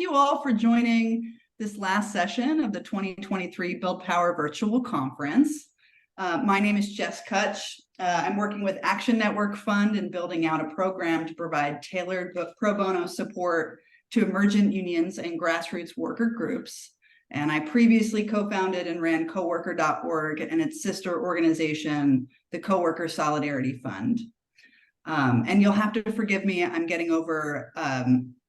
you all for joining this last session of the 2023 Build Power Virtual Conference. My name is Jess Kutch. I'm working with Action Network Fund and building out a program to provide tailored pro bono support to emergent unions and grassroots worker groups. And I previously co-founded and ran coworker.org and its sister organization, the Coworker Solidarity Fund. And you'll have to forgive me, I'm getting over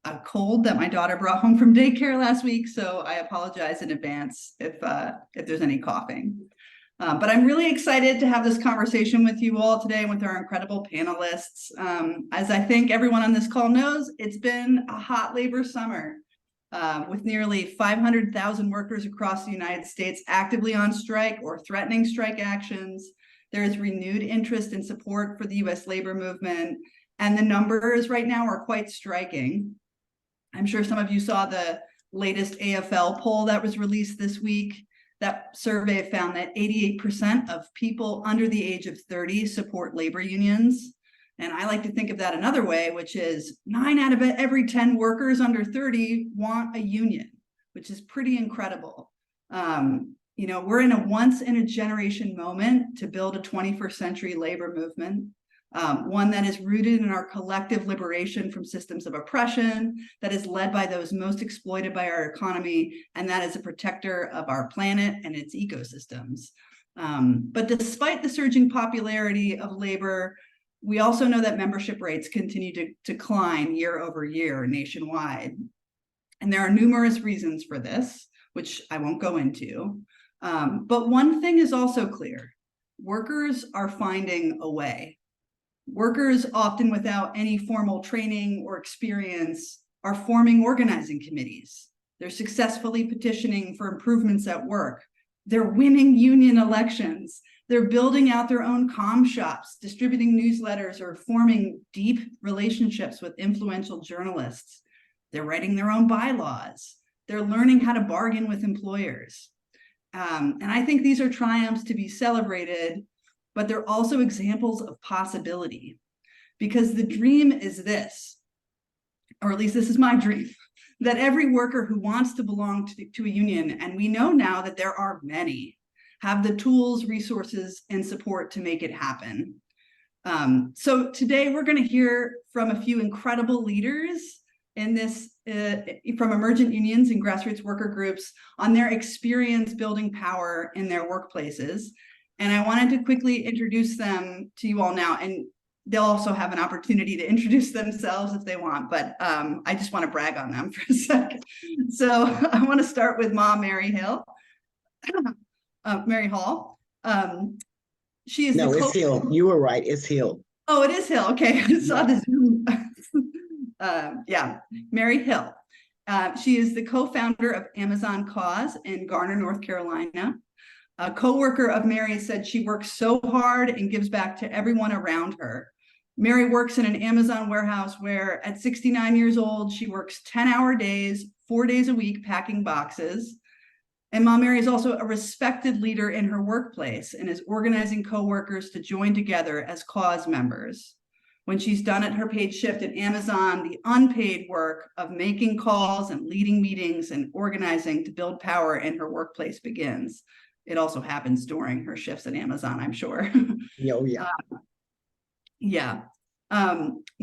a cold that my daughter brought home from daycare last week, so I apologize in advance if there's any coughing. But I'm really excited to have this conversation with you all today with our incredible panelists. As I think everyone on this call knows, it's been a hot labor summer with nearly 500,000 workers across the United States actively on strike or threatening strike actions. There is renewed interest and support for the U.S. labor movement, and the numbers right now are quite striking. I'm sure some of you saw the latest AFL poll that was released this week. That survey found that 88% of people under the age of 30 support labor unions. And I like to think of that another way, which is 9 out of every 10 workers under 30 want a union, which is pretty incredible. You know, we're in a once in a generation moment to build a 21st century labor movement, one that is rooted in our collective liberation from systems of oppression, that is led by those most exploited by our economy, and that is a protector of our planet and its ecosystems. But despite the surging popularity of labor, we also know that membership rates continue to decline year over year nationwide. And there are numerous reasons for this, which I won't go into. But one thing is also clear: workers are finding a way. Workers, often without any formal training or experience, are forming organizing committees. They're successfully petitioning for improvements at work. They're winning union elections. They're building out their own comm shops, distributing newsletters, or forming deep relationships with influential journalists. They're writing their own bylaws. They're learning how to bargain with employers. And I think these are triumphs to be celebrated, but they're also examples of possibility, because the dream is this, or at least this is my dream, that every worker who wants to belong to a union, and we know now that there are many, have the tools, resources, and support to make it happen. So today we're going to hear from a few incredible leaders in this, from emergent unions and grassroots worker groups on their experience building power in their workplaces. And I wanted to quickly introduce them to you all now, and they'll also have an opportunity to introduce themselves if they want, but I just want to brag on them for a second. So I want to start with Mary Hill. Mary Hall. She is it's Hill. You were right. It's Hill. Oh, it is Hill. Okay, I saw the Zoom. Yeah, Mary Hill. She is the co-founder of Amazon Cause in Garner, North Carolina. A co-worker of Mary said she works so hard and gives back to everyone around her. Mary works in an Amazon warehouse where at 69 years old, she works 10-hour days, 4 days a week, packing boxes. And Mary is also a respected leader in her workplace and is organizing coworkers to join together as cause members. When she's done at her paid shift at Amazon, the unpaid work of making calls and leading meetings and organizing to build power in her workplace begins. It also happens during her shifts at Amazon, I'm sure. Yeah.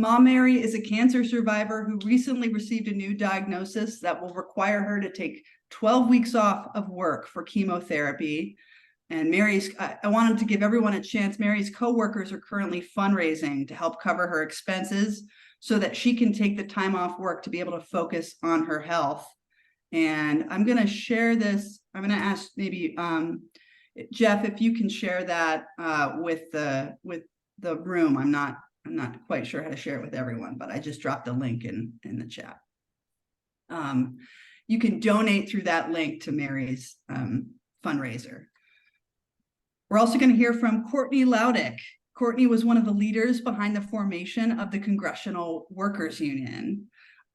Mary is a cancer survivor who recently received a new diagnosis that will require her to take 12 weeks off of work for chemotherapy. And I wanted to give everyone a chance. Mary's coworkers are currently fundraising to help cover her expenses so that she can take the time off work to be able to focus on her health. And I'm going to share this. I'm going to ask maybe Jeff if you can share that with the room. I'm not quite sure how to share it with everyone, but I just dropped a link in the chat. You can donate through that link to Mary's fundraiser. We're also going to hear from Courtney Laudick. Courtney was one of the leaders behind the formation of the Congressional Workers Union.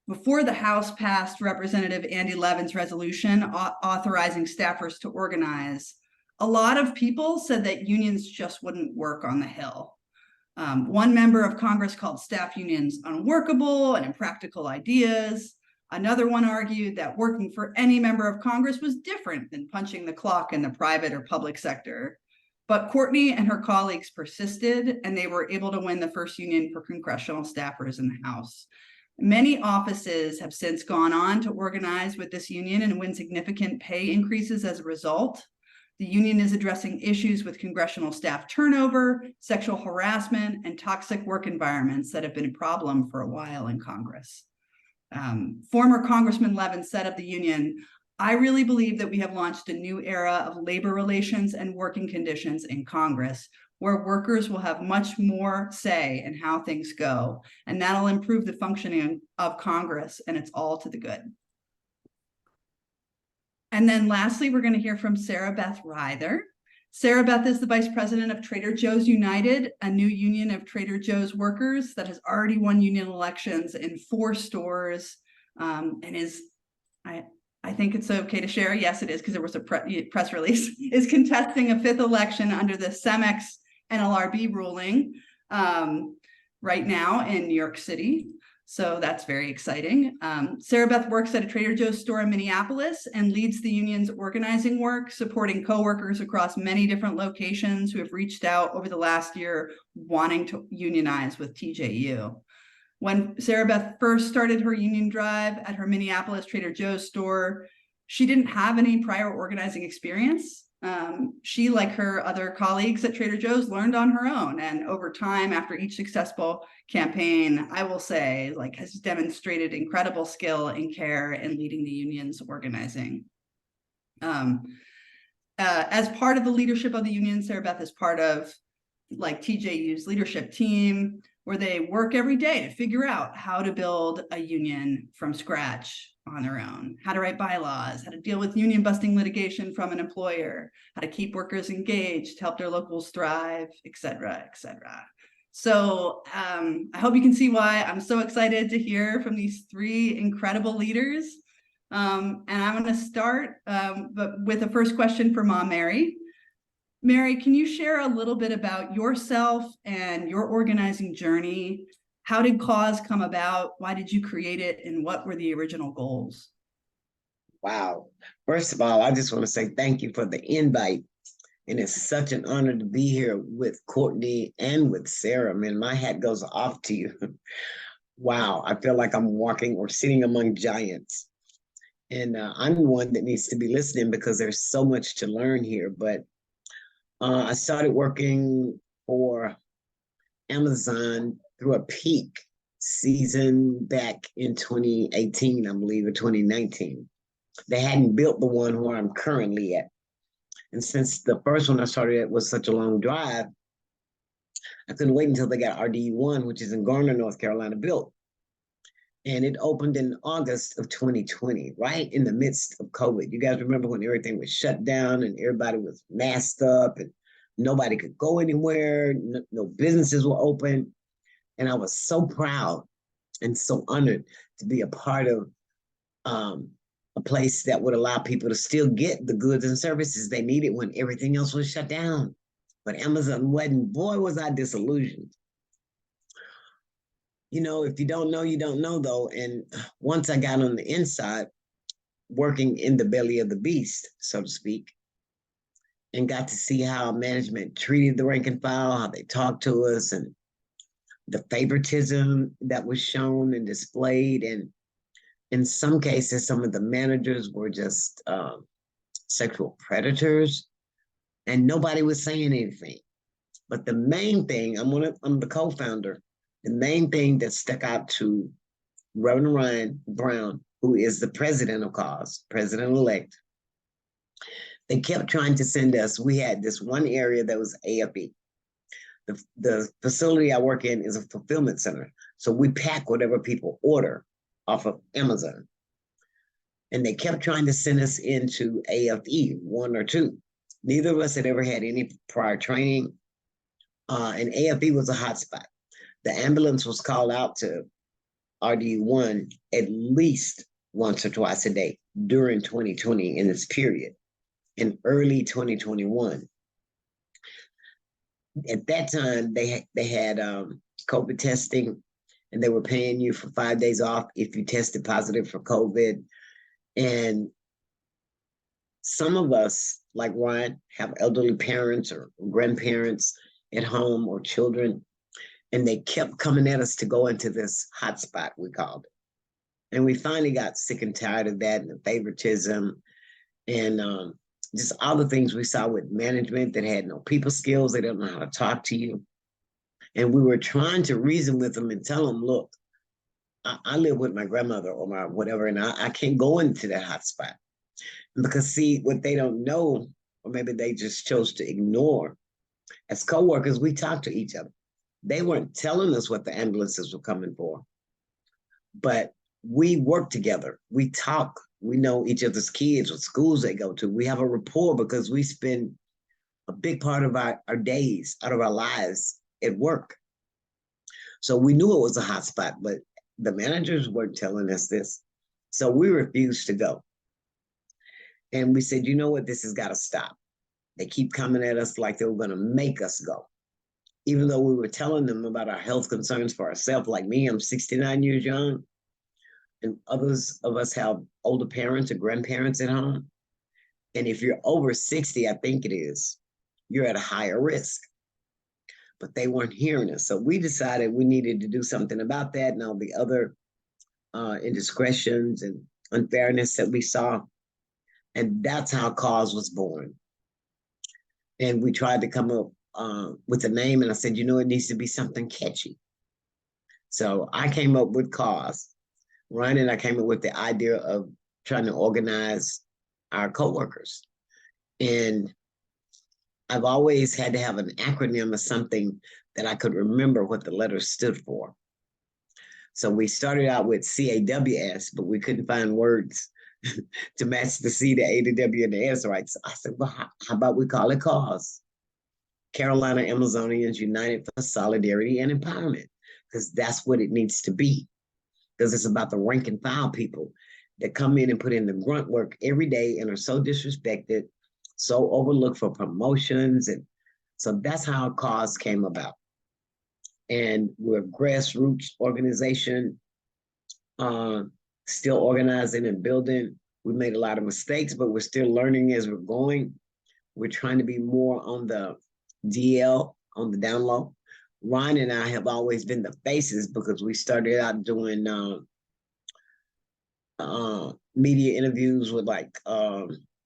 Before the House passed Representative Andy Levin's resolution authorizing staffers to organize, a lot of people said that unions just wouldn't work on the Hill. One member of Congress called staff unions unworkable and impractical ideas. Another one argued that working for any member of Congress was different than punching the clock in the private or public sector. But Courtney and her colleagues persisted, and they were able to win the first union for congressional staffers in the House. Many offices have since gone on to organize with this union and win significant pay increases as a result. The union is addressing issues with congressional staff turnover, sexual harassment, and toxic work environments that have been a problem for a while in Congress. Former Congressman Levin said of the union, "I really believe that we have launched a new era of labor relations and working conditions in Congress, where workers will have much more say in how things go, and that'll improve the functioning of Congress, and it's all to the good." And then lastly, we're going to hear from Sarah Beth Ryther. Sarah Beth is the vice president of Trader Joe's United, a new union of Trader Joe's workers that has already won union elections in 4 stores, and is, I think it's okay to share. Yes, it is, because there was a press release, is contesting a 5th election under the CEMEX NLRB ruling right now in New York City. So that's very exciting. Sarah Beth works at a Trader Joe's store in Minneapolis and leads the union's organizing work, supporting coworkers across many different locations who have reached out over the last year wanting to unionize with TJU. When Sarah Beth first started her union drive at her Minneapolis Trader Joe's store, she didn't have any prior organizing experience. She, like her other colleagues at Trader Joe's, learned on her own. And over time, after each successful campaign, I will say, has demonstrated incredible skill and care in leading the union's organizing. As part of the leadership of the union, Sarah Beth is part of TJU's leadership team, where they work every day to figure out how to build a union from scratch on their own, how to write bylaws, how to deal with union busting litigation from an employer, how to keep workers engaged, help their locals thrive, et cetera, et cetera. So I hope you can see why I'm so excited to hear from these 3 incredible leaders. And I'm going to start with the first question for Mom Mary. Mary, can you share a little bit about yourself and your organizing journey? How did Cause come about? Why did you create it? And what were the original goals? Wow. First of all, I just want to say thank you for the invite. And it's such an honor to be here with Courtney and with Sarah. Man, my hat goes off to you. Wow. I feel like I'm walking or sitting among giants. And I'm the one that needs to be listening because there's so much to learn here. But I started working for Amazon through a peak season back in 2018, I believe, or 2019. They hadn't built the one where I'm currently at. And since the first one I started at was such a long drive, I couldn't wait until they got RDU1, which is in Garner, North Carolina, built. And it opened in August of 2020, right in the midst of COVID. You guys remember when everything was shut down and everybody was masked up and nobody could go anywhere, no businesses were open. And I was so proud and so honored to be a part of a place that would allow people to still get the goods and services they needed when everything else was shut down. But Amazon wasn't. Boy, was I disillusioned. You know, if you don't know, you don't know, though. And once I got on the inside, working in the belly of the beast, so to speak, and got to see how management treated the rank and file, how they talked to us, and the favoritism that was shown and displayed. And in some cases, some of the managers were just sexual predators, and nobody was saying anything. But the main thing, I'm the co-founder. The main thing that stuck out to Reverend Ryan Brown, who is the president of Cause, president-elect, they kept trying to send us. We had this one area that was AFE. The facility I work in is a fulfillment center. So we pack whatever people order off of Amazon. And they kept trying to send us into AFE, 1 or 2. Neither of us had ever had any prior training. And AFE was a hotspot. The ambulance was called out to RDU1 at least once or twice a day during 2020 in this period. In early 2021. At that time, they had COVID testing, and they were paying you for 5 days off if you tested positive for COVID. And some of us, like Ryan, have elderly parents or grandparents at home or children, and they kept coming at us to go into this hotspot, we called it. And we finally got sick and tired of that and the favoritism and just all the things we saw with management that had no people skills. They don't know how to talk to you. And we were trying to reason with them and tell them, look, I live with my grandmother or my whatever, and I can't go into that hotspot. Because see, what they don't know, or maybe they just chose to ignore, as coworkers, we talk to each other. They weren't telling us what the ambulances were coming for, but we work together. We talk. We know each other's kids, what schools they go to. We have a rapport because we spend a big part of our days, out of our lives at work. So we knew it was a hot spot, but the managers weren't telling us this. So we refused to go. And we said, you know what, this has got to stop. They keep coming at us like they were going to make us go. Even though we were telling them about our health concerns for ourselves, like me, I'm 69 years young, and others of us have older parents or grandparents at home. And if you're over 60, I think it is, you're at a higher risk. But they weren't hearing us. So we decided we needed to do something about that and all the other indiscretions and unfairness that we saw. And that's how Cause was born. And we tried to come up with a name, and I said, you know, it needs to be something catchy. So I came up with Cause. Ryan and I came up with the idea of trying to organize our coworkers. And I've always had to have an acronym or something that I could remember what the letters stood for. So we started out with CAWS, but we couldn't find words to match the C, the A, the W, and the S, right? So I said, well, how about we call it Cause? Carolina Amazonians United for Solidarity and Empowerment, because that's what it needs to be. Because it's about the rank and file people that come in and put in the grunt work every day and are so disrespected, so overlooked for promotions. And so that's how Cause came about. And we're a grassroots organization, still organizing and building. We made a lot of mistakes, but we're still learning as we're going. We're trying to be more on the DL, on the down low. Ron and I have always been the faces because we started out doing media interviews with like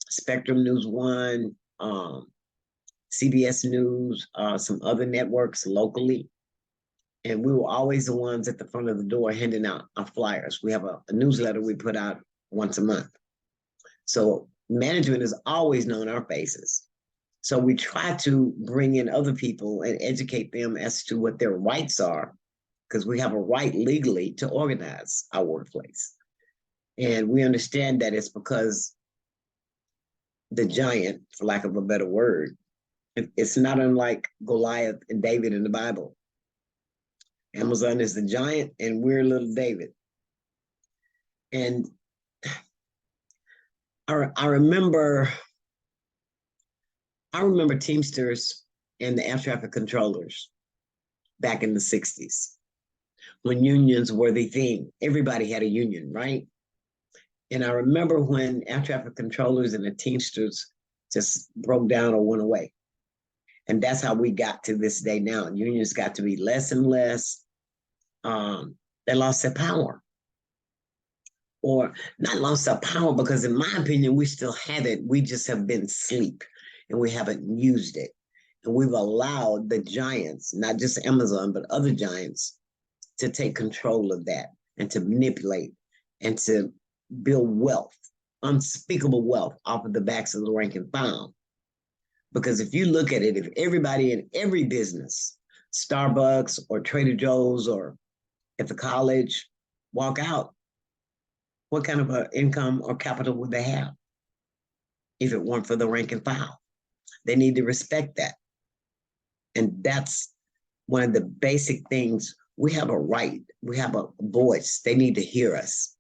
Spectrum News One, CBS News, some other networks locally. And we were always the ones at the front of the door handing out our flyers. We have a newsletter we put out once a month. So management has always known our faces. So we try to bring in other people and educate them as to what their rights are, because we have a right legally to organize our workplace. And we understand that it's because the giant, for lack of a better word, it's not unlike Goliath and David in the Bible. Amazon is the giant and we're little David. And I remember Teamsters and the air traffic controllers back in the 60s when unions were the thing. Everybody had a union, right? And I remember when air traffic controllers and the Teamsters just broke down or went away. And that's how we got to this day now. Unions got to be less and less. They lost their power. Or not lost their power, because in my opinion, we still have it. We just have been asleep and we haven't used it. And we've allowed the giants, not just Amazon, but other giants, to take control of that and to manipulate and to build wealth, unspeakable wealth off of the backs of the rank and file. Because if you look at it, if everybody in every business, Starbucks or Trader Joe's or at the college, walk out, what kind of an income or capital would they have if it weren't for the rank and file? They need to respect that. And that's one of the basic things. We have a right, we have a voice. They need to hear us.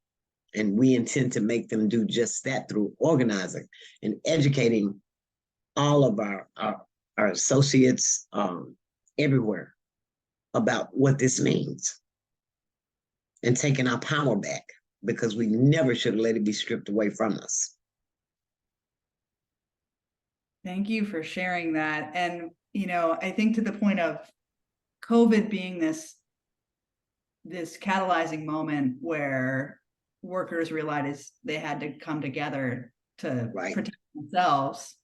And we intend to make them do just that through organizing and educating all of our associates everywhere about what this means. and taking our power back, because we never should have let it be stripped away from us. Thank you for sharing that. And, I think to the point of COVID being this catalyzing moment where workers realized they had to come together to protect themselves,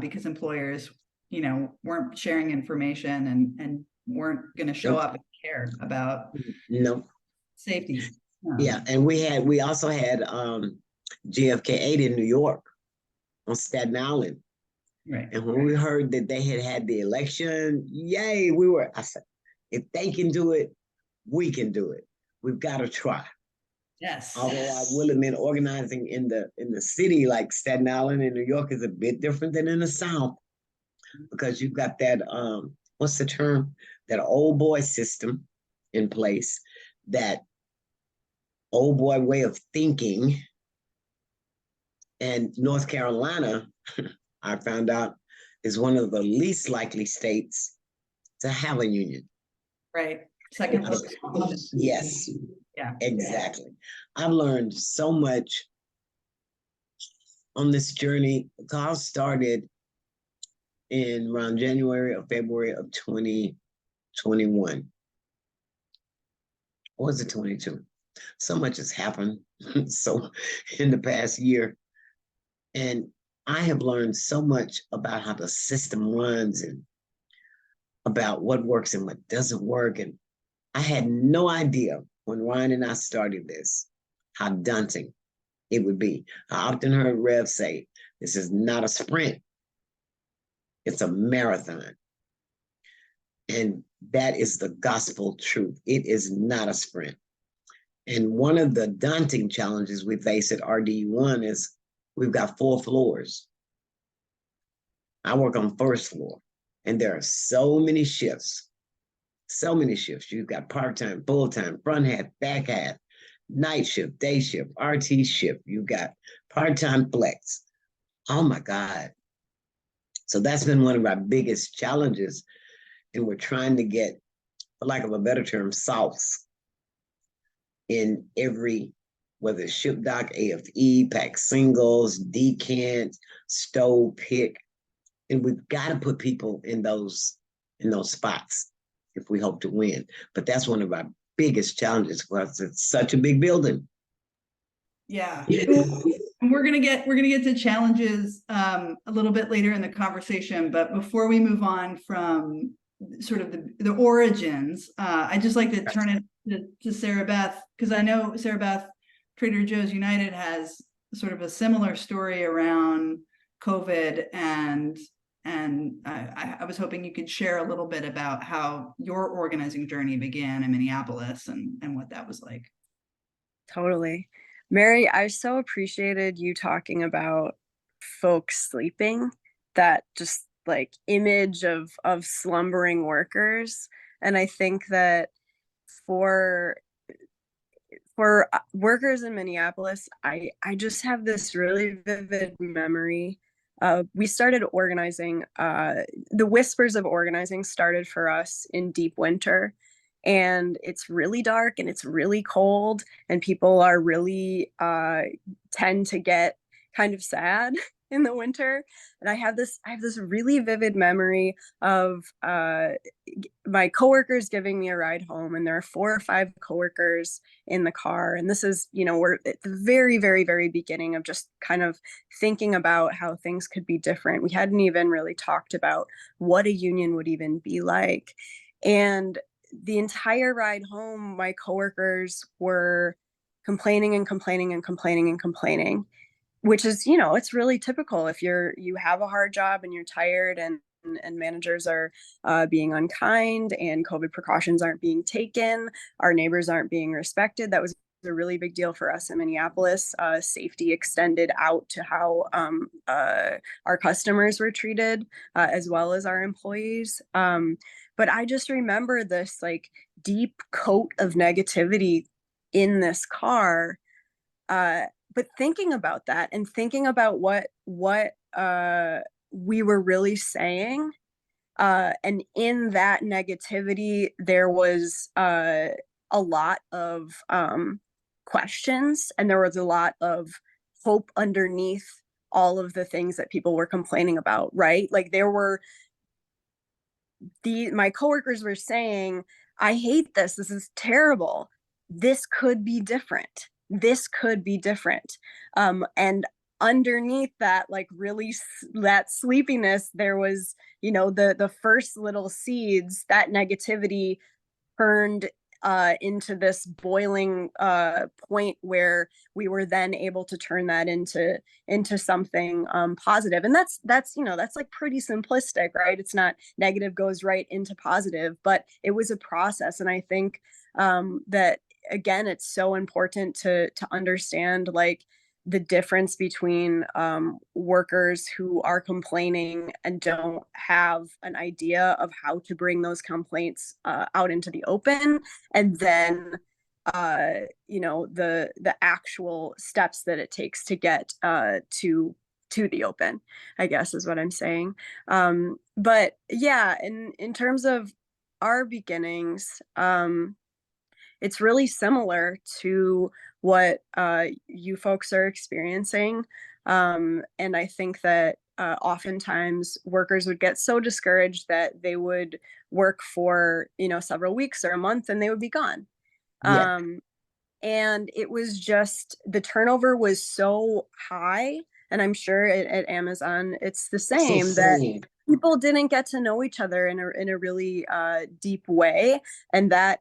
because employers, weren't sharing information and weren't going to show up and care about safety. Yeah, and we also had JFK 8 in New York on Staten Island. Right. And when we heard that they had the election, yay, I said, if they can do it, we can do it. We've got to try. Yes. Although I will admit, organizing in the city like Staten Island in New York is a bit different than in the South, because you've got that what's the term? That old boy system in place, that old boy way of thinking. And North Carolina, I found out, is one of the least likely states to have a union. Right. Second. Yes. Yeah. Exactly. I've learned so much on this journey. I started in around January or February of 2021. Or was it 22? So much has happened so in the past year. And I have learned so much about how the system runs and about what works and what doesn't work. And I had no idea when Ryan and I started this how daunting it would be. I often heard Rev say, this is not a sprint, it's a marathon. And that is the gospel truth. It is not a sprint. And one of the daunting challenges we face at RDU1 is we've got 4 floors. I work on first floor, and there are so many shifts. So many shifts. You've got part-time, full-time, front half, back half, night shift, day shift, RT shift. You've got part-time flex. Oh my God. So that's been one of our biggest challenges. And we're trying to get, for lack of a better term, salts in every, whether it's ship dock, AFE, pack singles, decant, stove pick. And we've got to put people in those spots if we hope to win. But that's one of our biggest challenges for us. It's such a big building. Yeah. And we're gonna get to challenges a little bit later in the conversation. But before we move on from sort of the origins, I'd just like to turn it to Sarah Beth, because I know Sarah Beth, Trader Joe's United has sort of a similar story around COVID, and I was hoping you could share a little bit about how your organizing journey began in Minneapolis and what that was like. Totally. Mary, I so appreciated you talking about folks sleeping, that just like image of slumbering workers. And I think that for workers in Minneapolis, I just have this really vivid memory. We started organizing, the whispers of organizing started for us in deep winter, and it's really dark and it's really cold, and people are really tend to get kind of sad in the winter. And I have this really vivid memory of my coworkers giving me a ride home, and there are 4 or 5 coworkers in the car. And this is, we're at the very, very, very beginning of just kind of thinking about how things could be different. We hadn't even really talked about what a union would even be like. And the entire ride home, my coworkers were complaining and complaining and complaining and complaining, which is, it's really typical if you have a hard job and you're tired, and managers are being unkind, and COVID precautions aren't being taken, our neighbors aren't being respected. That was a really big deal for us in Minneapolis. Safety extended out to how our customers were treated, as well as our employees. But I just remember this like deep coat of negativity in this car. But thinking about that and thinking about what we were really saying, and in that negativity, there was a a lot of questions, and there was a lot of hope underneath all of the things that people were complaining about, right? Like there were my coworkers were saying, I hate this. This is terrible. This could be different. This could be different. And underneath that, like really that sleepiness, there was, you know, the first little seeds, that negativity turned into this boiling point where we were then able to turn that into something positive. And that's, you know, that's like pretty simplistic, right? It's not negative goes right into positive, but it was a process. And I think that again, it's so important to understand like the difference between workers who are complaining and don't have an idea of how to bring those complaints out into the open, and then you know, the actual steps that it takes to get to the open, I guess is what I'm saying. But yeah, in terms of our beginnings, it's really similar to what you folks are experiencing. And I think that oftentimes workers would get so discouraged that they would work for, you know, several weeks or a month and they would be gone. Yeah. And it was just, the turnover was so high. And I'm sure at Amazon, it's the same, that people didn't get to know each other in a really deep way. And that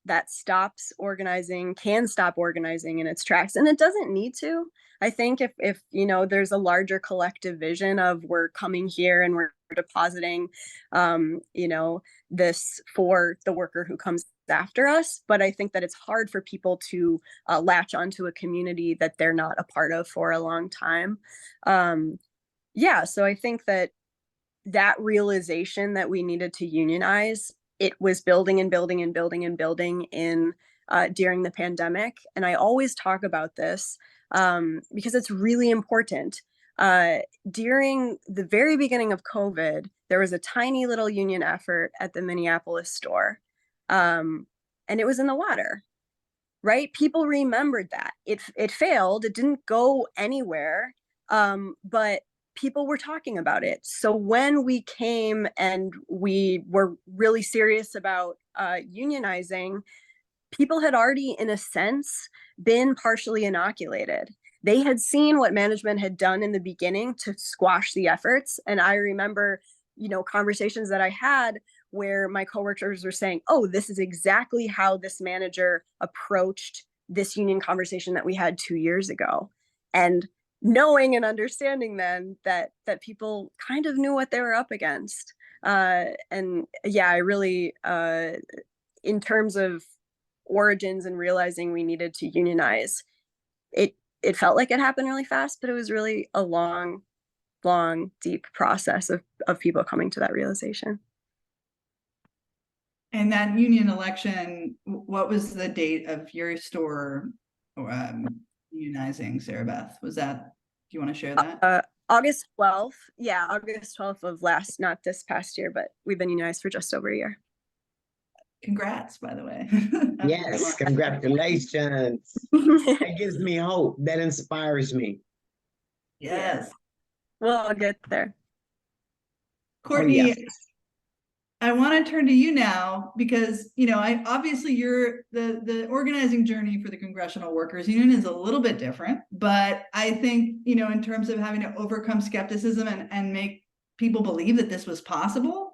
that stops organizing, can stop organizing in its tracks. And it doesn't need to. I think if you know, there's a larger collective vision of we're coming here and we're depositing you know, this for the worker who comes after us. But I think that it's hard for people to latch onto a community that they're not a part of for a long time. Yeah, so I think that realization that we needed to unionize, it was building and building and building and building in during the pandemic. And I always talk about this because it's really important. During the very beginning of COVID, there was a tiny little union effort at the Minneapolis store. And it was in the water, right? People remembered that. It failed. It didn't go anywhere. But people were talking about it. So when we came and we were really serious about unionizing, people had already, in a sense, been partially inoculated. They had seen what management had done in the beginning to squash the efforts. And I remember, you know, conversations that I had where my coworkers were saying, oh, this is exactly how this manager approached this union conversation that we had 2 years ago. And knowing and then that people kind of knew what they were up against. And yeah, I really, in terms of origins and realizing we needed to unionize, it felt like it happened really fast, but it was really a long, deep process of people coming to that realization. And that union election, what was the date of your store unionizing, Sarah Beth? Was that, do you want to share that? August 12th. Yeah, August 12th of not this past year, but we've been unionized for just over a year. Congrats, by the way. Yes, congratulations. That gives me hope. That inspires me. Yes. We'll get there. Courtney, Oh, yes. I want to turn to you now because, you know, obviously you're the organizing journey for the Congressional Workers Union is a little bit different, but I think, you know, in terms of having to overcome skepticism and make people believe that this was possible,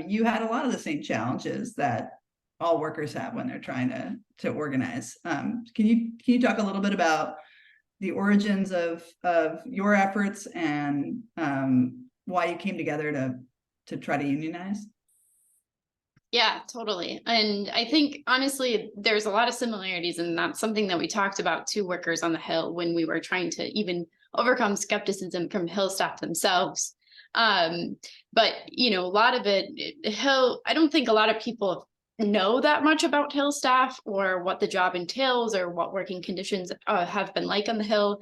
you had a lot of the same challenges that all workers have when they're trying to organize. Can you talk a little bit about the origins of your efforts and why you came together to try to unionize? Yeah, totally. And I think honestly, there's a lot of similarities, and that's something that we talked about to workers on the Hill when we were trying to even overcome skepticism from Hill staff themselves. But you know, a lot of it, Hill, I don't think a lot of people know that much about Hill staff or what the job entails or what working conditions have been like on the Hill.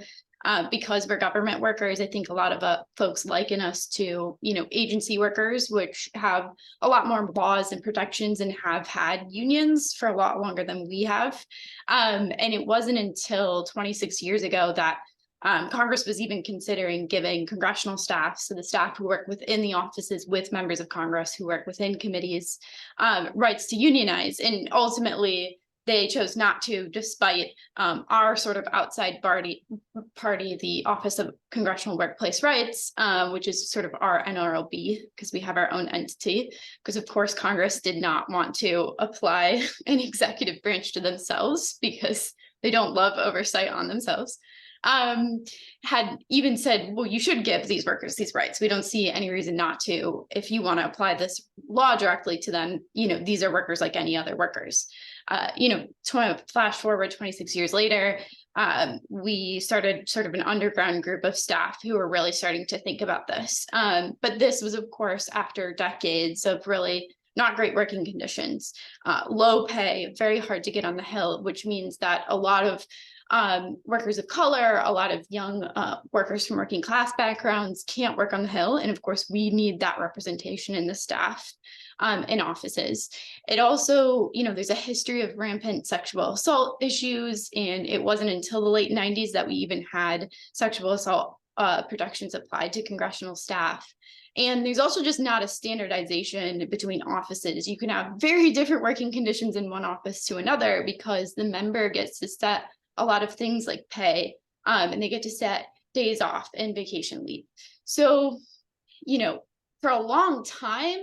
Because we're government workers, I think a lot of folks liken us to, agency workers, which have a lot more laws and protections and have had unions for a lot longer than we have. And it wasn't until 26 years ago that Congress was even considering giving congressional staff, so the staff who work within the offices with members of Congress who work within committees, rights to unionize. And ultimately, they chose not to, despite our sort of outside party, the Office of Congressional Workplace Rights, which is sort of our NRLB, because we have our own entity, because of course Congress did not want to apply an executive branch to themselves because they don't love oversight on themselves. Had even said, well, you should give these workers these rights. We don't see any reason not to. If you want to apply this law directly to them, these are workers like any other workers. Flash forward 26 years later, we started sort of an underground group of staff who were really starting to think about this. But this was, of course, after decades of really not great working conditions, low pay, very hard to get on the Hill, which means that a lot of workers of color, a lot of young workers from working class backgrounds can't work on the Hill. And of course, we need that representation in the staff in offices. It also, there's a history of rampant sexual assault issues. And it wasn't until the late 90s that we even had sexual assault protections applied to congressional staff. And there's also just not a standardization between offices. You can have very different working conditions in one office to another because the member gets to set a lot of things like pay, and they get to set days off and vacation leave. So, for a long time,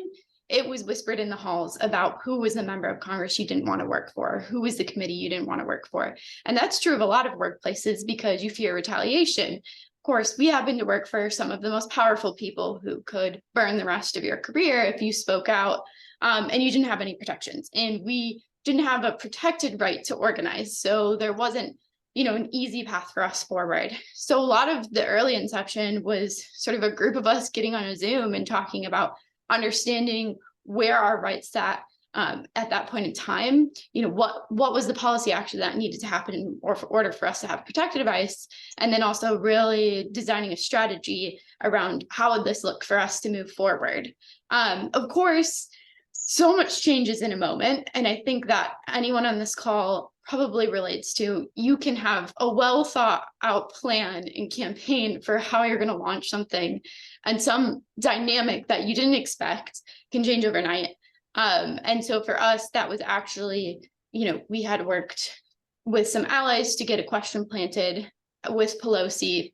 it was whispered in the halls about who was the member of Congress you didn't want to work for, who was the committee you didn't want to work for. And that's true of a lot of workplaces because you fear retaliation. Of course, we happen to work for some of the most powerful people who could burn the rest of your career if you spoke out and you didn't have any protections. And we didn't have a protected right to organize. So there wasn't, an easy path for us forward. So a lot of the early inception was sort of a group of us getting on a Zoom and talking about understanding where our rights sat at that point in time. What was the policy action that needed to happen in order for us to have protected advice, and then also really designing a strategy around how would this look for us to move forward. Of course, so much changes in a moment, and I think that anyone on this call probably relates to, you can have a well thought out plan and campaign for how you're going to launch something, and some dynamic that you didn't expect can change overnight. And so for us, that was actually, we had worked with some allies to get a question planted with Pelosi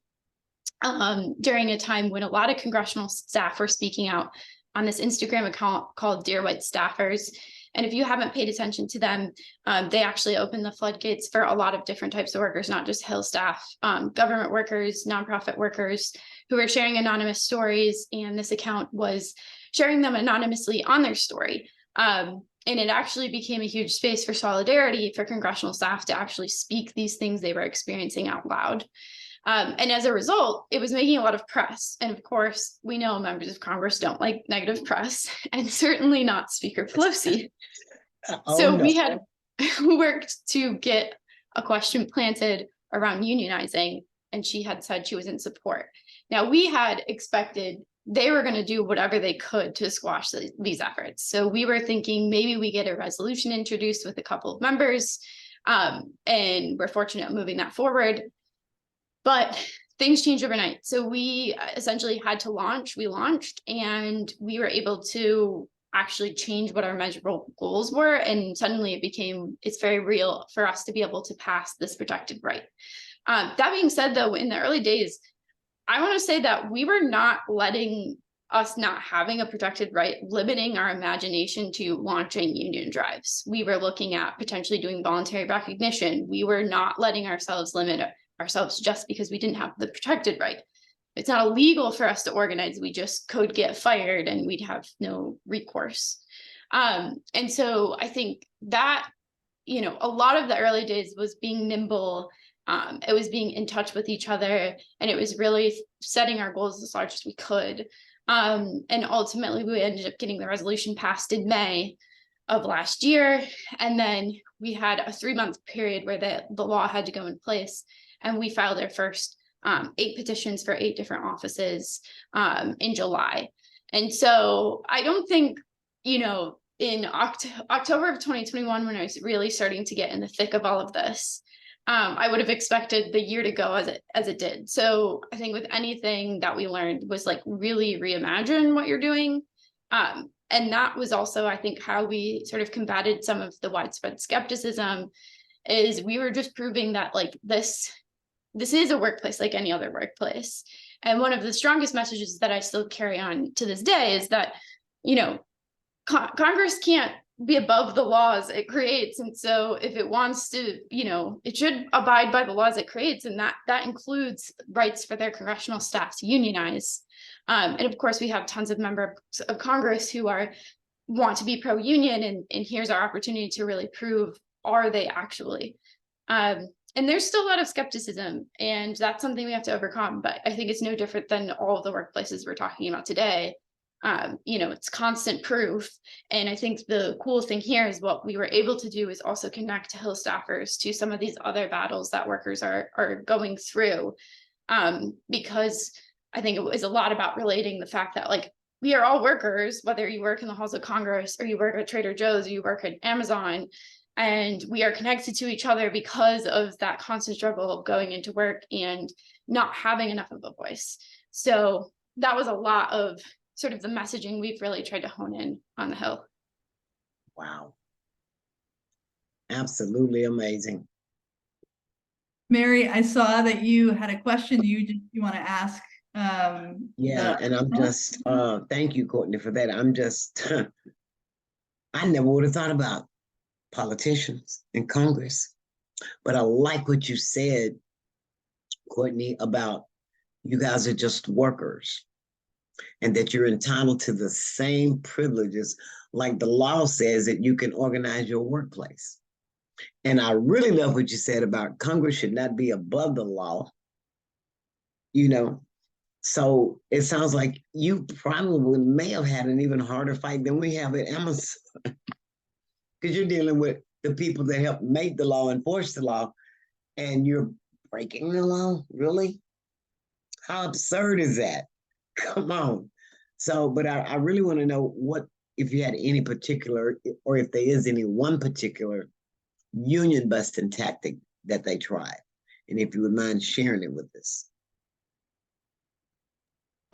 during a time when a lot of congressional staff were speaking out on this Instagram account called Dear White Staffers. And if you haven't paid attention to them, they actually open the floodgates for a lot of different types of workers, not just Hill staff, government workers, nonprofit workers who are sharing anonymous stories. And this account was sharing them anonymously on their story. And it actually became a huge space for solidarity for congressional staff to actually speak these things they were experiencing out loud. And as a result, it was making a lot of press. And of course, we know members of Congress don't like negative press, and certainly not Speaker Pelosi. We had worked to get a question planted around unionizing, and she had said she was in support. Now, we had expected they were going to do whatever they could to squash these efforts. So we were thinking maybe we get a resolution introduced with a couple of members, and we're fortunate moving that forward. But things changed overnight. So we essentially had to launch. We launched, and we were able to actually change what our measurable goals were. And suddenly it's very real for us to be able to pass this protected right. That being said, though, in the early days, I want to say that we were not letting us not having a protected right, limiting our imagination to launching union drives. We were looking at potentially doing voluntary recognition. We were not letting ourselves limit ourselves just because we didn't have the protected right. It's not illegal for us to organize. We just could get fired and we'd have no recourse. And so I think that, a lot of the early days was being nimble. It was being in touch with each other, and it was really setting our goals as large as we could. And ultimately, we ended up getting the resolution passed in May of last year. And then we had a 3-month period where the law had to go in place. And we filed our first 8 petitions for 8 different offices in July. And so I don't think, you know, in October of 2021, when I was really starting to get in the thick of all of this, I would have expected the year to go as it did. So I think with anything that we learned was like really reimagine what you're doing. And that was also, I think, how we sort of combated some of the widespread skepticism, is we were just proving that like this is a workplace like any other workplace. And one of the strongest messages that I still carry on to this day is that, you know, Congress can't be above the laws it creates. And so if it wants to, you know, it should abide by the laws it creates. And that includes rights for their congressional staff to unionize. And of course, we have tons of members of Congress who want to be pro-union, and here's our opportunity to really prove, are they actually? And there's still a lot of skepticism, and that's something we have to overcome. But I think it's no different than all of the workplaces we're talking about today. You know, it's constant proof. And I think the cool thing here is what we were able to do is also connect Hill staffers to some of these other battles that workers are going through. Because I think it was a lot about relating the fact that like we are all workers, whether you work in the halls of Congress or you work at Trader Joe's or you work at Amazon, and we are connected to each other because of that constant struggle of going into work and not having enough of a voice. So that was a lot of sort of the messaging we've really tried to hone in on the Hill. Wow. Absolutely amazing. Mary, I saw that you had a question you want to ask. Yeah, and I'm just, thank you, Courtney, for that. I'm just, I never would have thought about politicians in Congress, but I like what you said, Courtney, about you guys are just workers and that you're entitled to the same privileges, like the law says that you can organize your workplace. And I really love what you said about Congress should not be above the law, you know. So it sounds like you probably may have had an even harder fight than we have at Amazon, because you're dealing with the people that help make the law, enforce the law, and you're breaking the law. Really? How absurd is that? Come on. So, but I really want to know what, if you had any particular, or if there is any one particular union busting tactic that they tried, and if you would mind sharing it with us.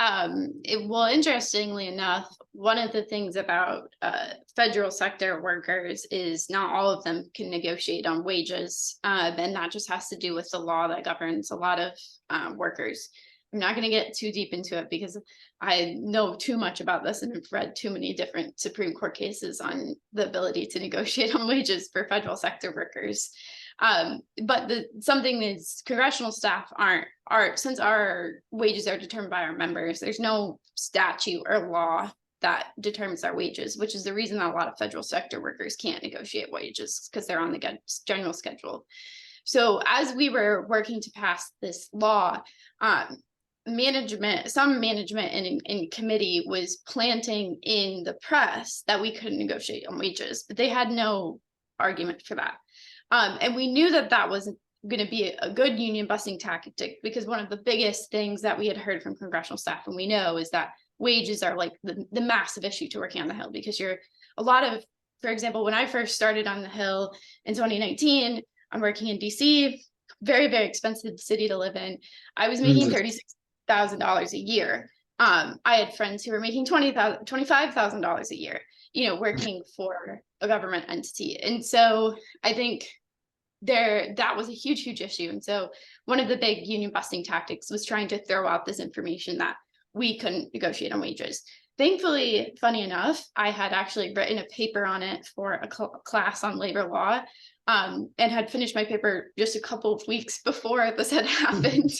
Well, interestingly enough, one of the things about federal sector workers is not all of them can negotiate on wages, and that just has to do with the law that governs a lot of workers. I'm not going to get too deep into it because I know too much about this and have read too many different Supreme Court cases on the ability to negotiate on wages for federal sector workers. But something is congressional staff aren't, since our wages are determined by our members, there's no statute or law that determines our wages, which is the reason that a lot of federal sector workers can't negotiate wages, because they're on the general schedule. So as we were working to pass this law, some management in committee was planting in the press that we couldn't negotiate on wages, but they had no argument for that. And we knew that that wasn't going to be a good union busting tactic, because one of the biggest things that we had heard from congressional staff, and we know, is that wages are like the massive issue to working on the Hill, because for example, when I first started on the Hill in 2019, I'm working in DC, very, very expensive city to live in. I was making $36,000 a year. I had friends who were making $25,000 a year, you know, working for a government entity. And so I think that was a huge issue. And so one of the big union busting tactics was trying to throw out this information that we couldn't negotiate on wages. Thankfully, funny enough, I had actually written a paper on it for a class on labor law, and had finished my paper just a couple of weeks before this had happened.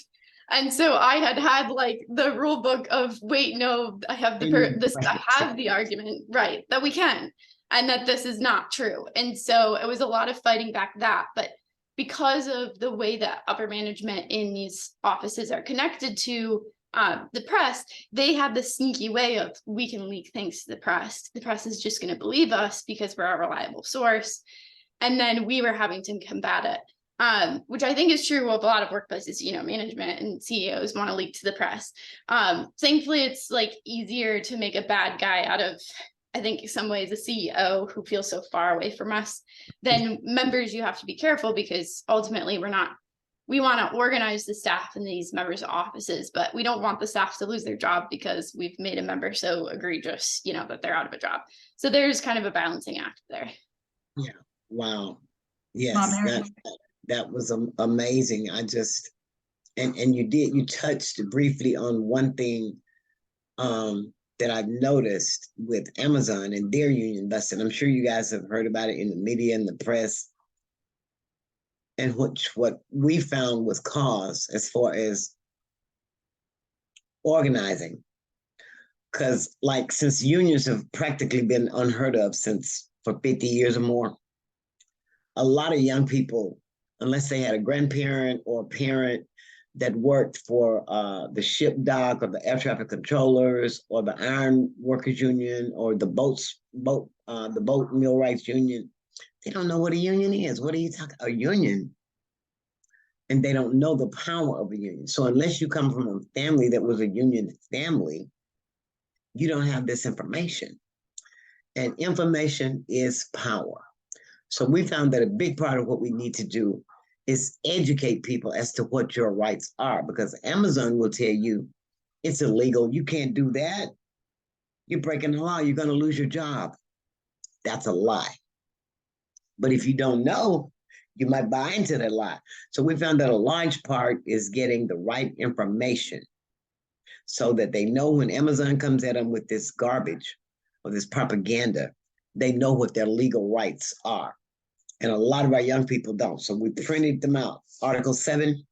And so I had like the rule book of, wait, no, I have I have the argument, right, that we can, and that this is not true. And so it was a lot of fighting back that, but because of the way that upper management in these offices are connected to the press, they have this sneaky way of, we can leak things to the press. The press is just going to believe us because we're a reliable source. And then we were having to combat it. which I think is true of a lot of workplaces. You know, management and CEOs want to leak to the press. Thankfully, it's like easier to make a bad guy out of, I think in some ways, a CEO who feels so far away from us. Then members, you have to be careful, because ultimately we want to organize the staff in these members' offices, but we don't want the staff to lose their job because we've made a member so egregious, you know, that they're out of a job. So there's kind of a balancing act there. Yeah. Wow. Yes, Mom, Mary. that was amazing. I just, and you touched briefly on one thing that I've noticed with Amazon and their union busting. I'm sure you guys have heard about it in the media and the press. And what we found was cause as far as organizing. Because like, since unions have practically been unheard of for 50 years or more, a lot of young people, unless they had a grandparent or a parent that worked for the ship dock or the air traffic controllers or the iron workers union or the boat millwrights union, they don't know what a union is. What are you talking? A union? And they don't know the power of a union. So unless you come from a family that was a union family, you don't have this information. And information is power. So we found that a big part of what we need to do is educate people as to what your rights are, because Amazon will tell you it's illegal. You can't do that. You're breaking the law. You're going to lose your job. That's a lie. But if you don't know, you might buy into that lie. So we found that a large part is getting the right information so that they know when Amazon comes at them with this garbage or this propaganda, they know what their legal rights are. And a lot of our young people don't. So we printed them out. Article 7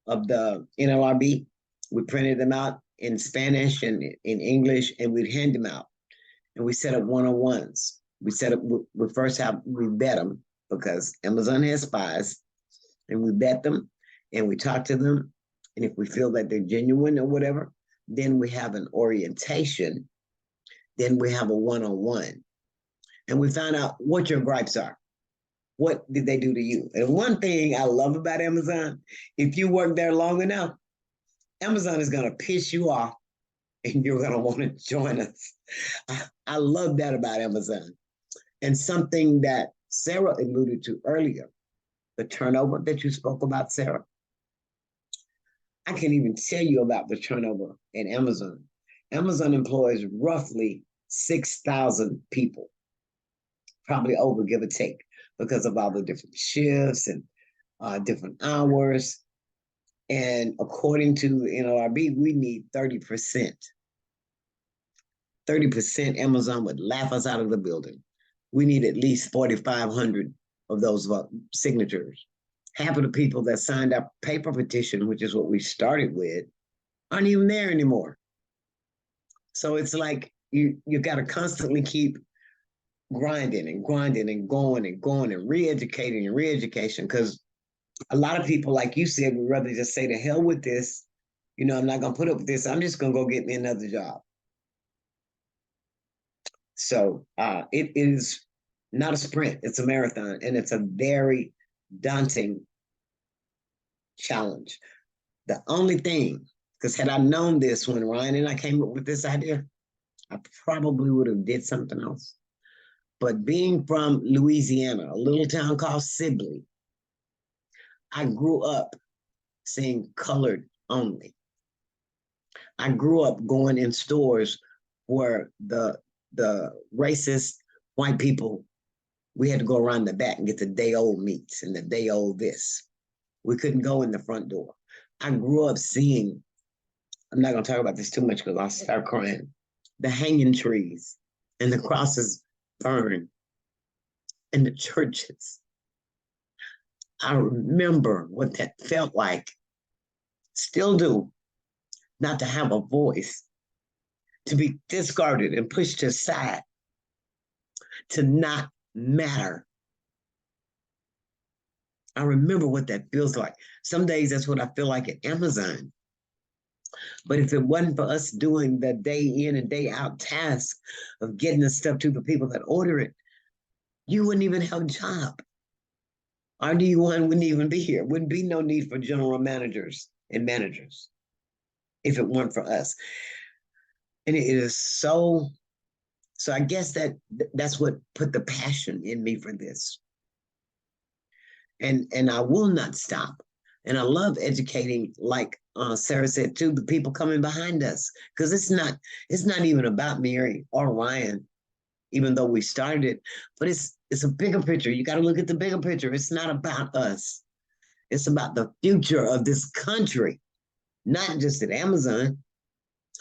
of the NLRB, we printed them out in Spanish and in English, and we'd hand them out. And we set up one-on-ones. We vet them, because Amazon has spies, and we vet them and we talk to them. And if we feel that they're genuine or whatever, then we have an orientation. Then we have a one-on-one. And we find out what your gripes are. What did they do to you? And one thing I love about Amazon, if you work there long enough, Amazon is going to piss you off and you're going to want to join us. I love that about Amazon. And something that Sarah alluded to earlier, the turnover that you spoke about, Sarah. I can't even tell you about the turnover at Amazon. Amazon employs roughly 6,000 people, probably over, give or take, because of all the different shifts and different hours. And according to the NLRB, we need 30%. 30%, Amazon would laugh us out of the building. We need at least 4,500 of those signatures. Half of the people that signed our paper petition, which is what we started with, aren't even there anymore. So it's like you got to constantly keep grinding and grinding and going and re-educating and re-education, because a lot of people, like you said, would rather just say, to hell with this. You know, I'm not going to put up with this. I'm just going to go get me another job. So it is not a sprint. It's a marathon, and it's a very daunting challenge. The only thing, because had I known this when Ryan and I came up with this idea, I probably would have did something else. But being from Louisiana, a little town called Sibley, I grew up seeing colored only. I grew up going in stores where the racist white people, we had to go around the back and get the day-old meats and the day-old this. We couldn't go in the front door. I grew up seeing, I'm not going to talk about this too much because I'll start crying, the hanging trees and the crosses burned in the churches. I remember what that felt like, still do, not to have a voice, to be discarded and pushed aside, to not matter. I remember what that feels like. Some days that's what I feel like at Amazon. But if it wasn't for us doing the day in and day out task of getting the stuff to the people that order it, you wouldn't even have a job. Our D1 wouldn't even be here. Wouldn't be no need for general managers and managers if it weren't for us. And it is so I guess that's what put the passion in me for this. And I will not stop. And I love educating, like Sarah said too, the people coming behind us, because it's not even about Mary or Ryan, even though we started it, but it's a bigger picture. You got to look at the bigger picture. It's not about us. It's about the future of this country, not just at Amazon.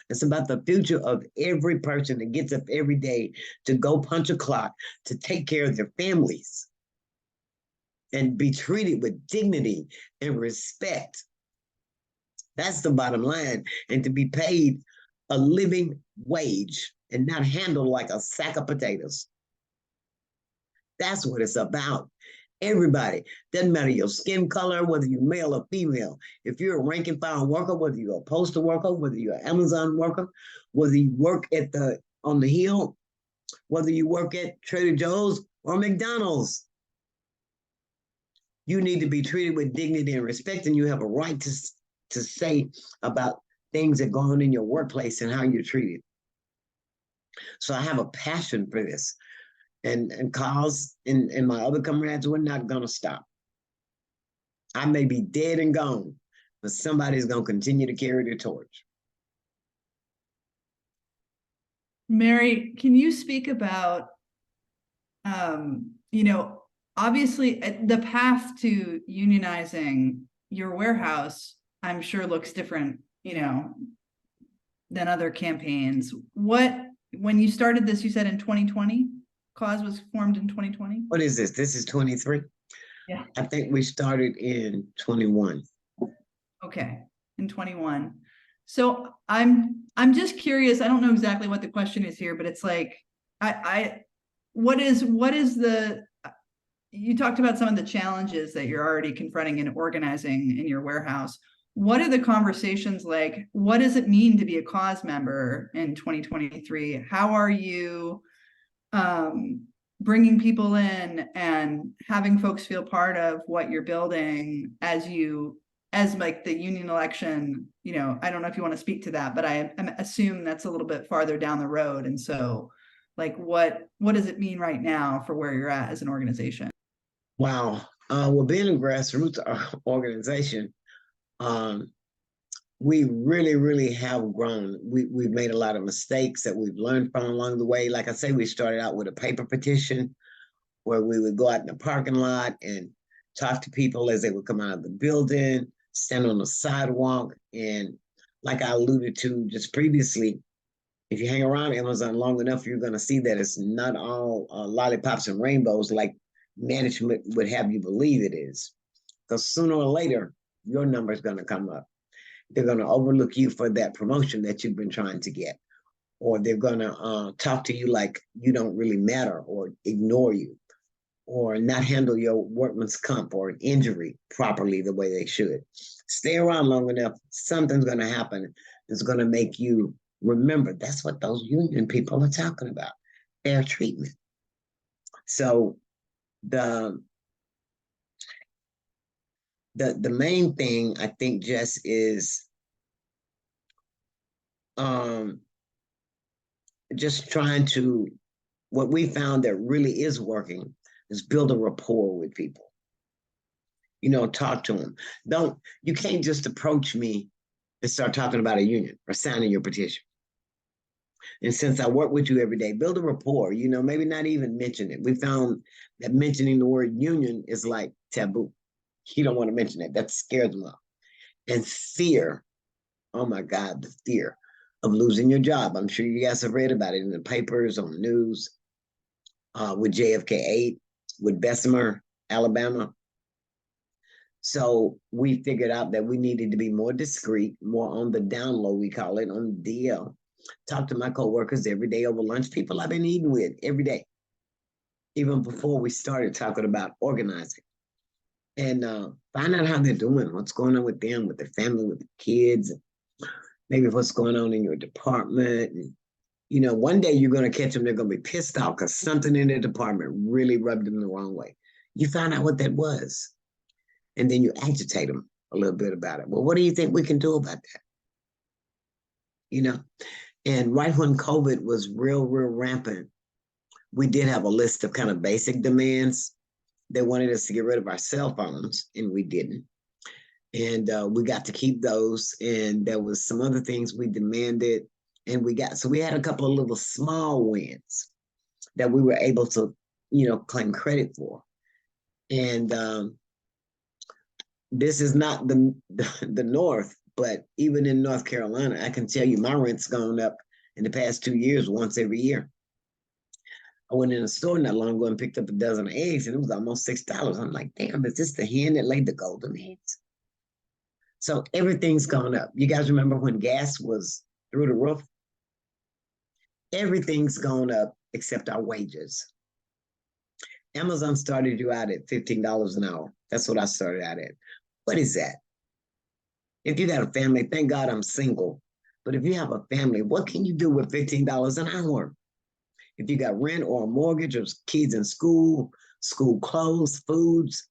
It's about the future of every person that gets up every day to go punch a clock, to take care of their families and be treated with dignity and respect. That's the bottom line. And to be paid a living wage and not handled like a sack of potatoes. That's what it's about. Everybody, doesn't matter your skin color, whether you're male or female. If you're a rank and file worker, whether you're a postal worker, whether you're an Amazon worker, whether you work on the hill, whether you work at Trader Joe's or McDonald's, you need to be treated with dignity and respect, and you have a right to say about things that go on in your workplace and how you're treated. So I have a passion for this. And Carl's and my other comrades, we're not going to stop. I may be dead and gone, but somebody's going to continue to carry the torch. Mary, can you speak about, obviously the path to unionizing your warehouse, I'm sure looks different, than other campaigns. When you started this, you said in 2020? Cause was formed in 2020. What is this? This is 23? Yeah. I think we started in 21. Okay, in 21. So I'm just curious. I don't know exactly what the question is here, but it's like, what is the, you talked about some of the challenges that you're already confronting and organizing in your warehouse. What are the conversations like? What does it mean to be a cause member in 2023? How are you bringing people in and having folks feel part of what you're building as like the union election? I don't know if you want to speak to that, but I assume that's a little bit farther down the road. And so like, what does it mean right now for where you're at as an organization? Wow. Well, being a grassroots organization, we really, really have grown. We've made a lot of mistakes that we've learned from along the way. Like I say, we started out with a paper petition where we would go out in the parking lot and talk to people as they would come out of the building, stand on the sidewalk. And like I alluded to just previously, if you hang around Amazon long enough, you're going to see that it's not all lollipops and rainbows like management would have you believe it is. Because sooner or later, your number is going to come up. They're going to overlook you for that promotion that you've been trying to get. Or they're going to talk to you like you don't really matter, or ignore you, or not handle your workman's comp or an injury properly the way they should. Stay around long enough, something's going to happen. It's going to make you remember that's what those union people are talking about, fair treatment. So the main thing I think just is just trying to, what we found that really is working is build a rapport with people. Talk to them. You can't just approach me and start talking about a union or signing your petition. And since I work with you every day, build a rapport, maybe not even mention it. We found that mentioning the word union is like taboo. You don't want to mention it. That scares them off. And fear, oh my God, the fear of losing your job. I'm sure you guys have read about it in the papers, on the news, with JFK 8, with Bessemer, Alabama. So we figured out that we needed to be more discreet, more on the down low, we call it, on the DL. Talk to my coworkers every day over lunch, people I've been eating with every day, even before we started talking about organizing. And find out how they're doing, what's going on with them, with their family, with the kids, maybe what's going on in your department. And, one day you're going to catch them, they're going to be pissed off because something in their department really rubbed them the wrong way. You find out what that was, and then you agitate them a little bit about it. Well, what do you think we can do about that? You know, and right when COVID was real rampant, we did have a list of kind of basic demands. They wanted us to get rid of our cell phones, and we didn't. And we got to keep those. And there was some other things we demanded, and we had a couple of little small wins that we were able to, claim credit for. And this is not the North, but even in North Carolina, I can tell you my rent's gone up in the past 2 years once every year. I went in a store not long ago and picked up a dozen of eggs, and it was almost $6. I'm like, damn, is this the hen that laid the golden eggs? So everything's gone up. You guys remember when gas was through the roof? Everything's gone up except our wages. Amazon started you out at $15 an hour. That's what I started out at. What is that? If you got a family, thank God I'm single. But if you have a family, what can you do with $15 an hour? If you got rent or a mortgage or kids in school clothes, foods,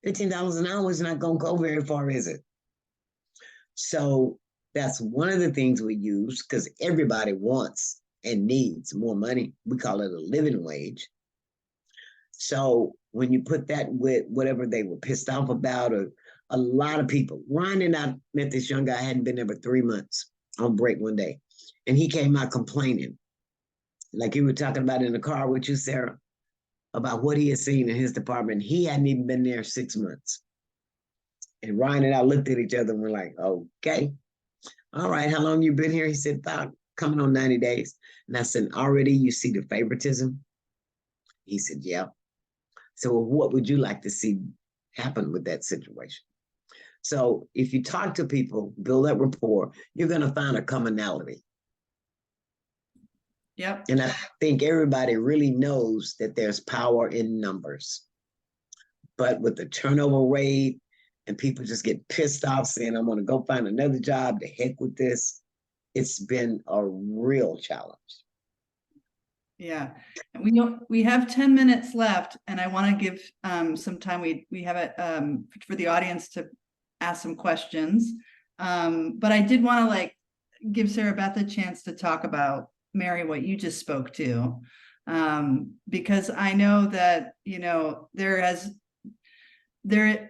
$15 an hour is not going to go very far, is it? So that's one of the things we use because everybody wants and needs more money. We call it a living wage. So when you put that with whatever they were pissed off about, or a lot of people, Ryan and I met this young guy, hadn't been there for 3 months on break one day. And he came out complaining, like you were talking about in the car with you, Sarah, about what he had seen in his department. He hadn't even been there 6 months. And Ryan and I looked at each other and we're like, okay, all right, how long you been here? He said, about coming on 90 days. And I said, already you see the favoritism? He said, yeah. So what would you like to see happen with that situation? So if you talk to people, build that rapport, you're going to find a commonality. Yep. And I think everybody really knows that there's power in numbers. But with the turnover rate, and people just get pissed off saying, I'm going to go find another job, to heck with this. It's been a real challenge. Yeah. We have 10 minutes left, and I want to give some time. We have it for the audience to ask some questions. But I did want to give Sarah Beth a chance to talk about, Mary, what you just spoke to. Because I know that,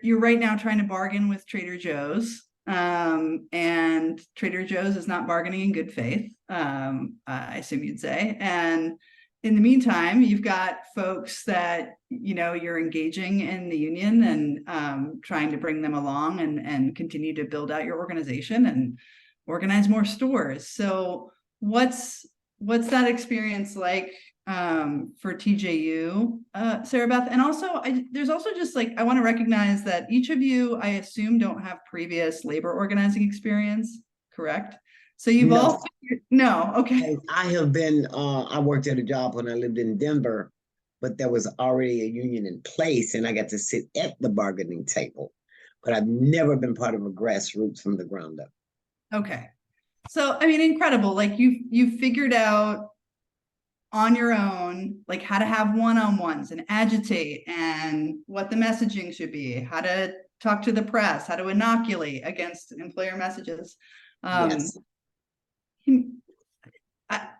you're right now trying to bargain with Trader Joe's, and Trader Joe's is not bargaining in good faith, I assume you'd say. And in the meantime, you've got folks that, you're engaging in the union and trying to bring them along and continue to build out your organization and organize more stores. So what's that experience like for TJU, Sarah Beth? And also, there's also just I want to recognize that each of you, I assume, don't have previous labor organizing experience, correct? So you've all no, okay. I have been, I worked at a job when I lived in Denver, but there was already a union in place and I got to sit at the bargaining table, but I've never been part of a grassroots from the ground up. Okay. So, I mean, incredible. You figured out on your own, how to have one-on-ones and agitate and what the messaging should be, how to talk to the press, how to inoculate against employer messages. Yes.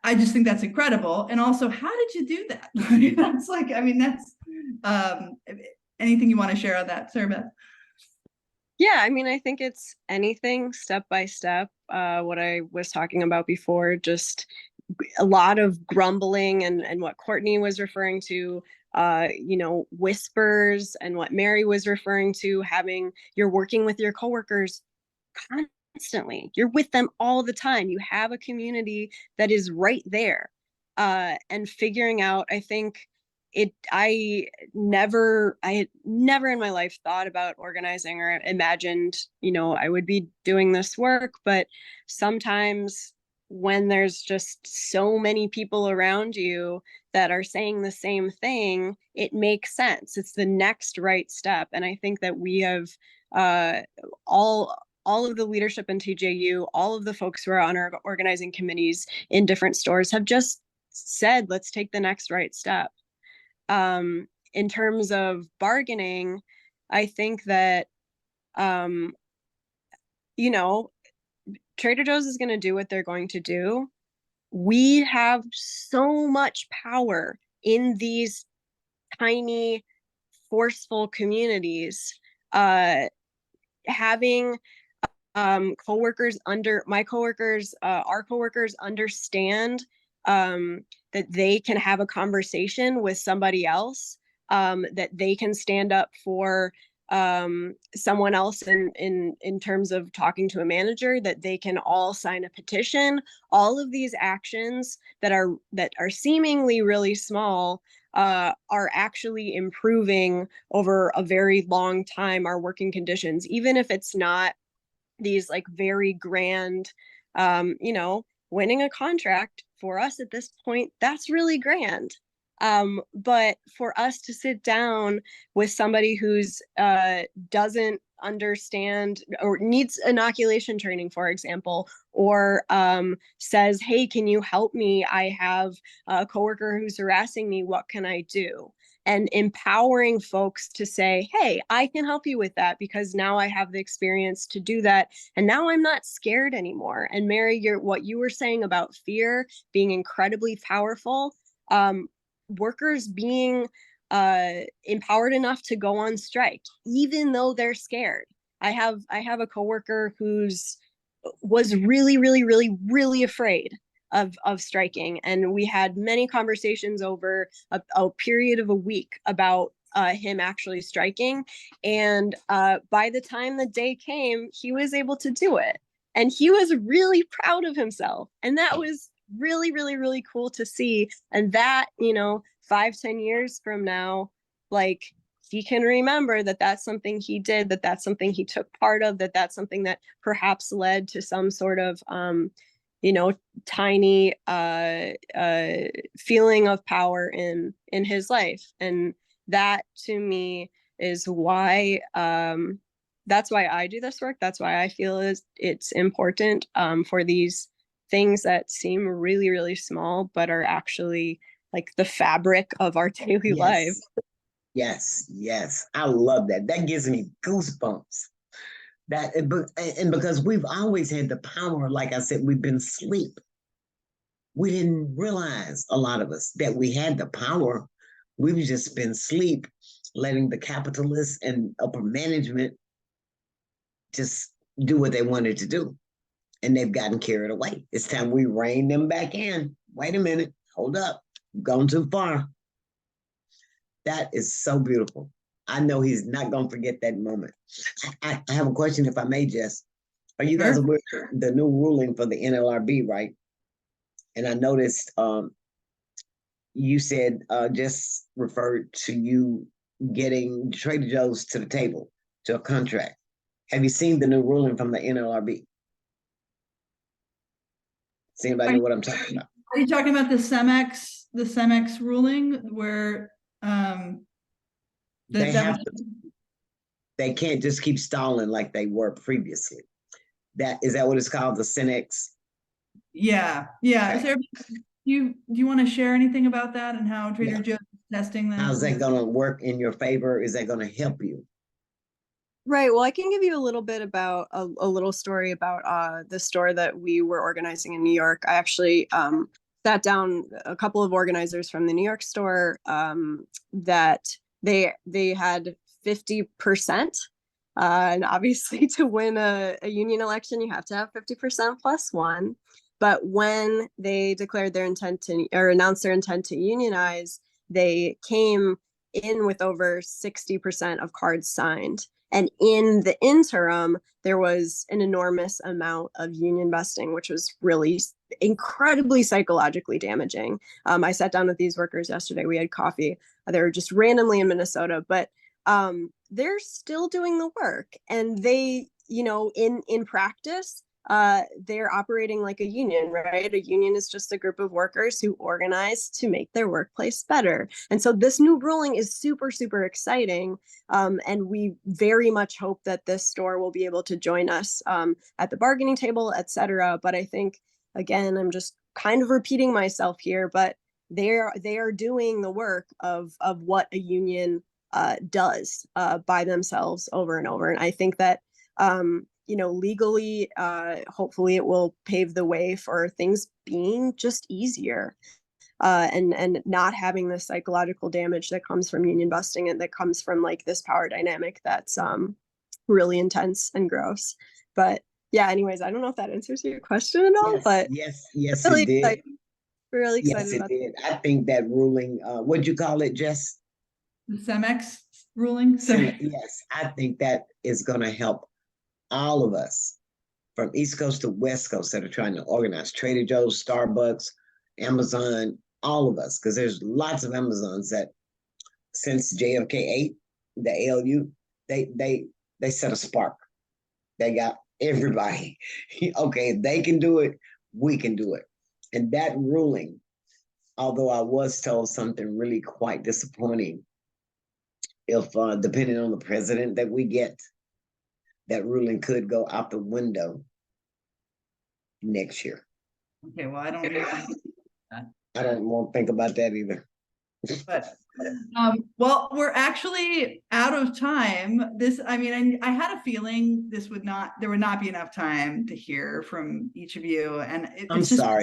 I just think that's incredible. And also, how did you do that? That's anything you want to share on that, Sarah Beth? Yeah, I mean, I think it's anything step by step. What I was talking about before, just a lot of grumbling and what Courtney was referring to, whispers, and what Mary was referring to, you're working with your coworkers constantly. You're with them all the time. You have a community that is right there. And figuring out, I think I had never in my life thought about organizing or imagined, I would be doing this work, but sometimes when there's just so many people around you that are saying the same thing, it makes sense. It's the next right step. And I think that we have all of the leadership in TJU, all of the folks who are on our organizing committees in different stores have just said, let's take the next right step. in terms of bargaining, I think that, you know, Trader Joe's is going to do what they're going to do. We have so much power in these tiny, forceful communities. Having coworkers under my coworkers, our coworkers understand that they can have a conversation with somebody else, that they can stand up for someone else in terms of talking to a manager, that they can all sign a petition. All of these actions that are seemingly really small are actually improving over a very long time our working conditions, even if it's not these like very grand, winning a contract for us at this point, that's really grand. But for us to sit down with somebody who's doesn't understand or needs inoculation training, for example, or says, hey, can you help me? I have a coworker who's harassing me. What can I do? And empowering folks to say, hey, I can help you with that because now I have the experience to do that. And now I'm not scared anymore. And Mary, what you were saying about fear being incredibly powerful, workers being empowered enough to go on strike, even though they're scared. I have a coworker was really, really, really, really afraid of striking, and we had many conversations over a period of a week about him actually striking. And by the time the day came, he was able to do it, and he was really proud of himself, and that was really, really, really cool to see. And that, 5-10 years from now, like, he can remember that that's something he did, that's something he took part of, that's something that perhaps led to some sort of tiny feeling of power in his life. And that, to me, is why that's why I do this work. That's why I feel it's important for these things that seem really, really small, but are actually like the fabric of our daily lives. Yes. I love that. That gives me goosebumps. And because we've always had the power, like I said, we've been asleep. We didn't realize, a lot of us, that we had the power. We've just been asleep, letting the capitalists and upper management just do what they wanted to do. And they've gotten carried away. It's time we rein them back in. Wait a minute, hold up, you've gone too far. That is so beautiful. I know he's not going to forget that moment. I have a question, if I may, Jess. Are you guys aware of the new ruling for the NLRB, right? And I noticed you said just referred to you getting Trader Joe's to the table, to a contract. Have you seen the new ruling from the NLRB? Does anybody know what I'm talking about? Are you talking about the CEMEX ruling where they can't just keep stalling like they were previously? Is that what it's called, the CEMEX? Yeah. Okay. Do you want to share anything about that and how Trader Joe's is testing that? How's that going to work in your favor? Is that going to help you? Right. Well, I can give you a little bit about a little story about the store that we were organizing in New York. I actually sat down a couple of organizers from the New York store that they had 50%. And obviously, to win a union election, you have to have 50% plus one. But when they declared their intent to, or announced their intent to unionize, they came in with over 60% of cards signed. And in the interim, there was an enormous amount of union busting, which was really incredibly psychologically damaging. I sat down with these workers yesterday. We had coffee. They were just randomly in Minnesota, but they're still doing the work. And they, in practice, they're operating like a union, right? A union is just a group of workers who organize to make their workplace better. And so this new ruling is super, super exciting. And we very much hope that this store will be able to join us at the bargaining table, et cetera. But I think, again, I'm just kind of repeating myself here, but they are doing the work of what a union does by themselves over and over. And I think that legally, hopefully it will pave the way for things being just easier. And not having the psychological damage that comes from union busting and that comes from like this power dynamic that's really intense and gross. But yeah, anyways, I don't know if that answers your question at all, but yes, really it did. excited, really excited Yes, it about did. I think that ruling, what'd you call it, Jess? The CEMEX ruling. Yes, I think that is going to help all of us from East Coast to West Coast that are trying to organize. Trader Joe's, Starbucks, Amazon, all of us, because there's lots of Amazons that since JFK 8, the ALU, they set a spark. They got everybody. Okay, they can do it, we can do it. And that ruling, although I was told something really quite disappointing, if depending on the president that we get, that ruling could go out the window next year. Okay, well, I don't know. I don't want to think about that either. But well, we're actually out of time. I mean, I had a feeling there would not be enough time to hear from each of you. And I'm sorry.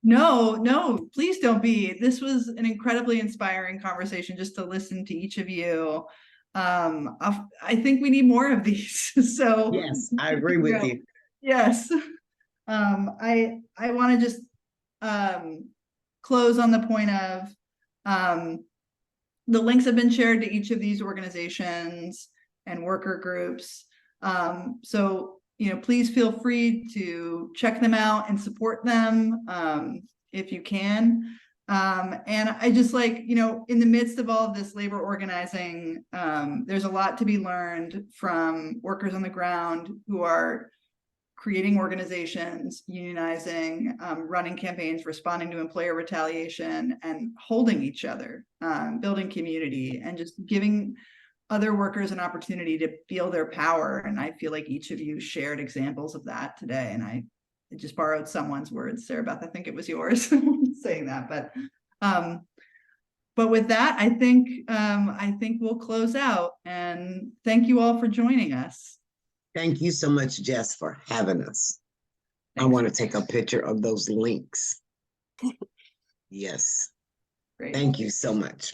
No, please don't be. This was an incredibly inspiring conversation just to listen to each of you. I think we need more of these. So yes, I agree with you. Yes. I want to just close on the point of the links have been shared to each of these organizations and worker groups. So, please feel free to check them out and support them if you can. And I just in the midst of all of this labor organizing, there's a lot to be learned from workers on the ground who are creating organizations, unionizing, running campaigns, responding to employer retaliation, and holding each other, building community, and just giving other workers an opportunity to feel their power. And I feel like each of you shared examples of that today. And I just borrowed someone's words, Sarah Beth, I think it was yours saying that. But with that, I think we'll close out. And thank you all for joining us. Thank you so much, Jess, for having us. Thanks. I want to take a picture of those links. Yes. Great. Thank you so much.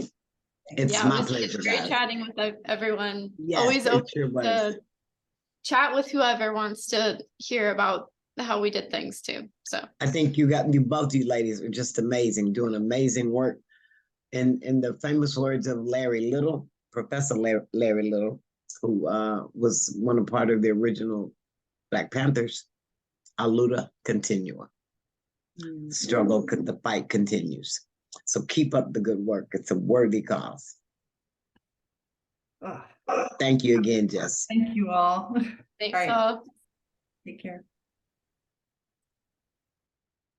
It's my pleasure. Great chatting with everyone. Yes, always open sure to chat with whoever wants to hear about how we did things too. So I think both you ladies are just amazing, doing amazing work. And in the famous words of Larry Little, Professor Larry Little, who was one part of the original Black Panthers, Aluda continua. The struggle, the fight continues. So keep up the good work. It's a worthy cause. Thank you again, Jess. Thank you all. thanks All right. all. Take care.